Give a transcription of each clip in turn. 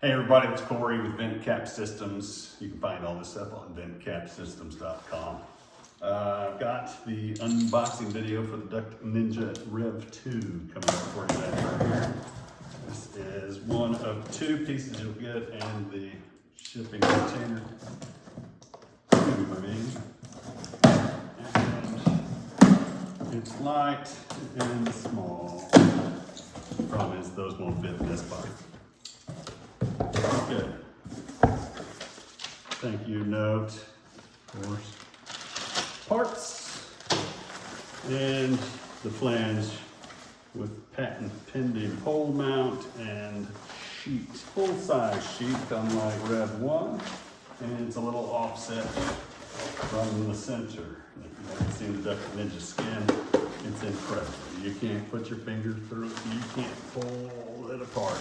Hey everybody, it's Corey with Vent Cap Systems. You can find all this stuff on ventcapsystems.com. I've got the unboxing video for the Duct Ninja Rev 2 coming up for you right here. This is one of two pieces you'll get in the shipping container. And it's light and small. The problem is those won't fit in this box. Okay. Thank you note, of course. Parts and the flange with patent pending pole mount and sheet. Full size sheet, unlike Rev 1, and it's a little offset from the center. If you haven't seen the Duct Ninja skin, it's incredible. You can't put your finger through it, you can't pull it apart.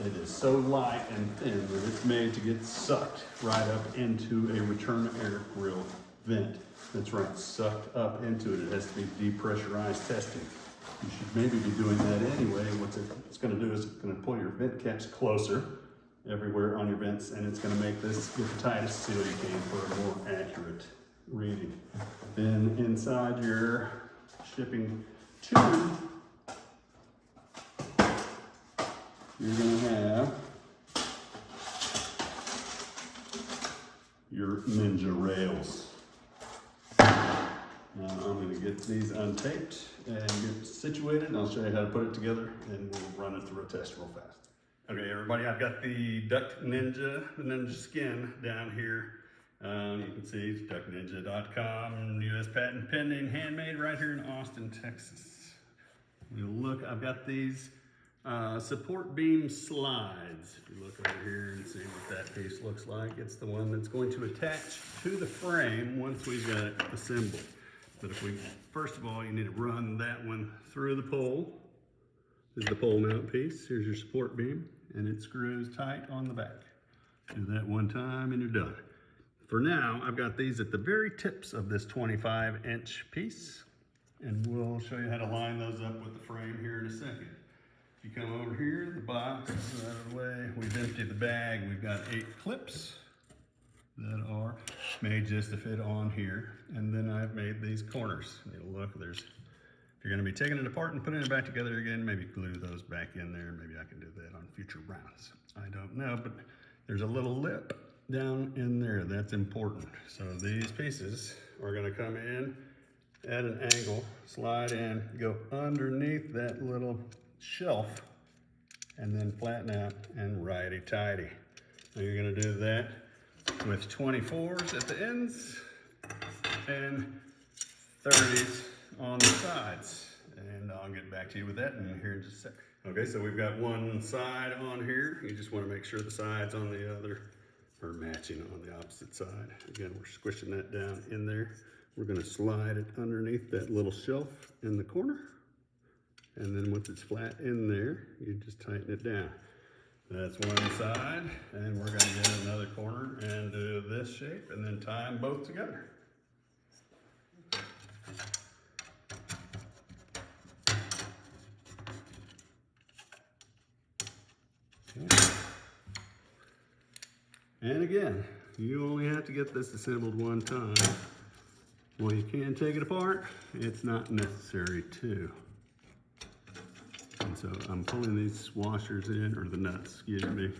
It is so light and thin that it's made to get sucked right up into a return air grill vent. That's right, sucked up into it. It has to be depressurized testing. You should maybe be doing that anyway. What it's going to do is it's going to pull your vent caps closer everywhere on your vents, and it's going to make this get the tightest seal you can for a more accurate reading. Then inside your shipping tube, you're going to have your Ninja rails. Now I'm going to get these untaped and get situated, and I'll show you how to put it together, and we'll run it through a test real fast. Okay, everybody, I've got the Duct Ninja, the Ninja skin down here. You can see it's ductninja.com, US patent pending, handmade right here in Austin, Texas. You'll look, I've got these support beam slides. If you look over here and see what that piece looks like, it's the one that's going to attach to the frame once we've got it assembled. But if we, first of all, you need to run that one through the pole. This is the pole mount piece. Here's your support beam, and it screws tight on the back. Do that one time and you're done. For now, I've got these at the very tips of this 25-inch piece, and we'll show you how to line those up with the frame here in a second. If you come over here, the box is out of the way. We've emptied the bag. We've got 8 clips that are made just to fit on here. And then I've made these corners. You'll look, if you're gonna be taking it apart and putting it back together again, maybe glue those back in there. Maybe I can do that on future rounds. I don't know, but there's a little lip down in there. That's important. So these pieces are gonna come in at an angle, slide in, go underneath that little shelf, and then flatten out and righty-tighty. Now you're gonna do that with 24s at the ends and 30s on the sides. And I'll get back to you with that in here in just a sec. Okay, so we've got one side on here. You just wanna make sure the sides on the other are matching on the opposite side. Again, we're squishing that down in there. We're gonna slide it underneath that little shelf in the corner. And then once it's flat in there, you just tighten it down. That's one side, and we're gonna get another corner and do this shape and then tie them both together. Okay. And again, you only have to get this assembled one time. While you can take it apart, it's not necessary to. And so I'm pulling these washers in, or the nuts, excuse me,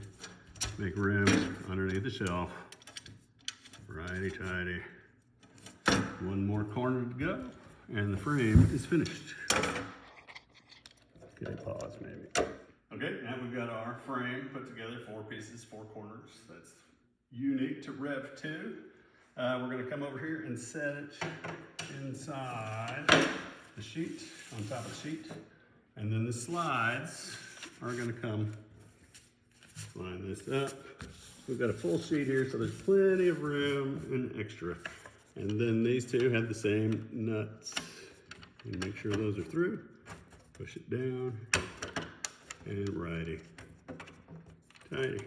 make room underneath the shelf. Righty-tighty. One more corner to go, and the frame is finished. Okay, pause maybe. Okay, now we've got our frame put together, 4 pieces, 4 corners. That's unique to Rev 2. We're gonna come over here and set it inside the sheet, on top of the sheet. And then the slides are gonna come, line this up. We've got a full sheet here, so there's plenty of room and extra. And then these two have the same nuts. And make sure those are through. Push it down, and righty, tighty.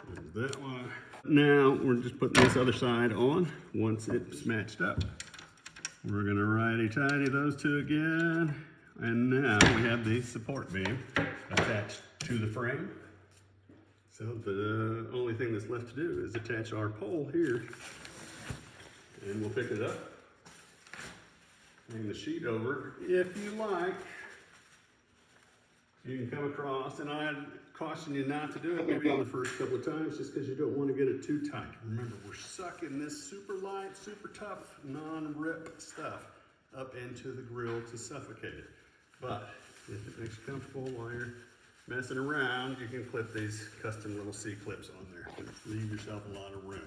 There's that one. Now we're just putting this other side on. Once it's matched up, we're gonna righty-tighty those two again. And now we have the support beam attached to the frame. So the only thing that's left to do is attach our pole here, and we'll pick it up, hang the sheet over. If you like, you can come across, and I'd caution you not to do it maybe on the first couple of times, just because you don't want to get it too tight. Remember, we're sucking this super light, super tough, non-rip stuff up into the grill to suffocate it. But if it makes you comfortable while you're messing around, you can clip these custom little C-clips on there to leave yourself a lot of room.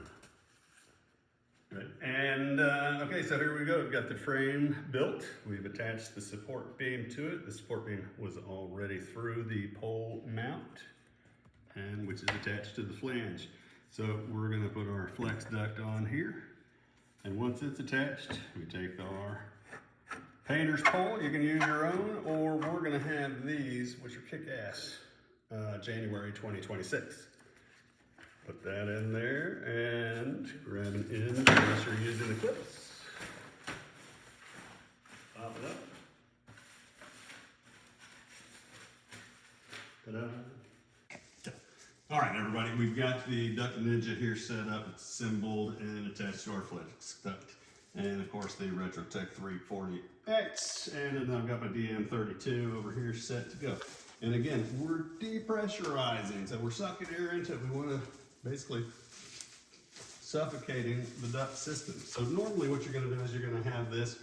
Right. And okay, so here we go. We've got the frame built. We've attached the support beam to it. The support beam was already through the pole mount, and which is attached to the flange. So we're going to put our flex duct on here, and once it's attached, we take our painter's pole. You can use your own, or we're going to have these, which are kick-ass, January 2026. Put that in there and grab an end unless you're using the clips. Pop it up. Ta-da. All right, everybody, we've got the Duct Ninja here set up. It's assembled and attached to our flex duct. And of course the Retrotech 340X. And then I've got my DM32 over here set to go. And again, we're depressurizing, so we're sucking air into it. We want to basically suffocating the duct system. So normally what you're going to do is you're going to have this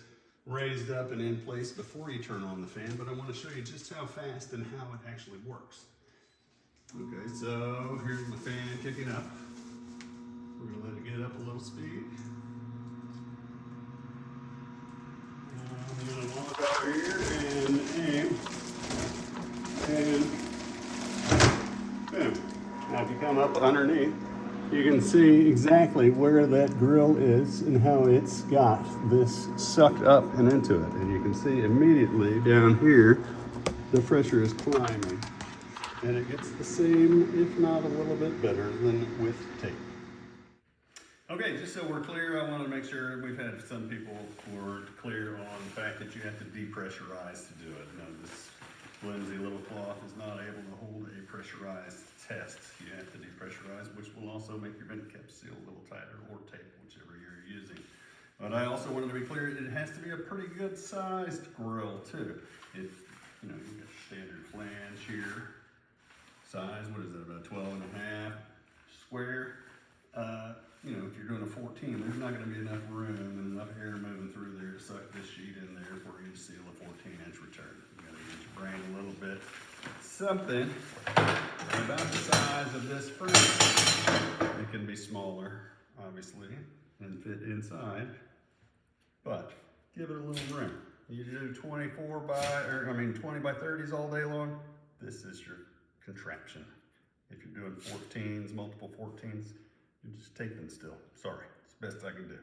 raised up and in place before you turn on the fan, but I want to show you just how fast and how it actually works. Okay, so here's my fan kicking up. We're going to let it get up a little speed. I'm going to walk over here and aim. And boom. Now if you come up underneath, you can see exactly where that grill is and how it's got this sucked up and into it. And you can see immediately down here, the pressure is climbing. And it gets the same, if not a little bit better than with tape. Okay, just so we're clear, I want to make sure we've had some people who are clear on the fact that you have to depressurize to do it. Now, this flimsy little cloth is not able to hold a pressurized test. You have to depressurize, which will also make your vent cap seal a little tighter, or tape, whichever you're using. But I also wanted to be clear, it has to be a pretty good sized grill too. If, you know, you've got standard flange here, size, what is it, about 12 and a half square. You know, if you're doing a 14, there's not going to be enough room and enough air moving through there to suck this sheet in there for you to seal a 14-inch return. You got to use your brain a little bit. Something about the size of this frame. It can be smaller, obviously, and fit inside, but give it a little room. You do 20 by 30s all day long. This is your contraption. If you're doing 14s, multiple 14s, you just take them still. Sorry, it's the best I can do.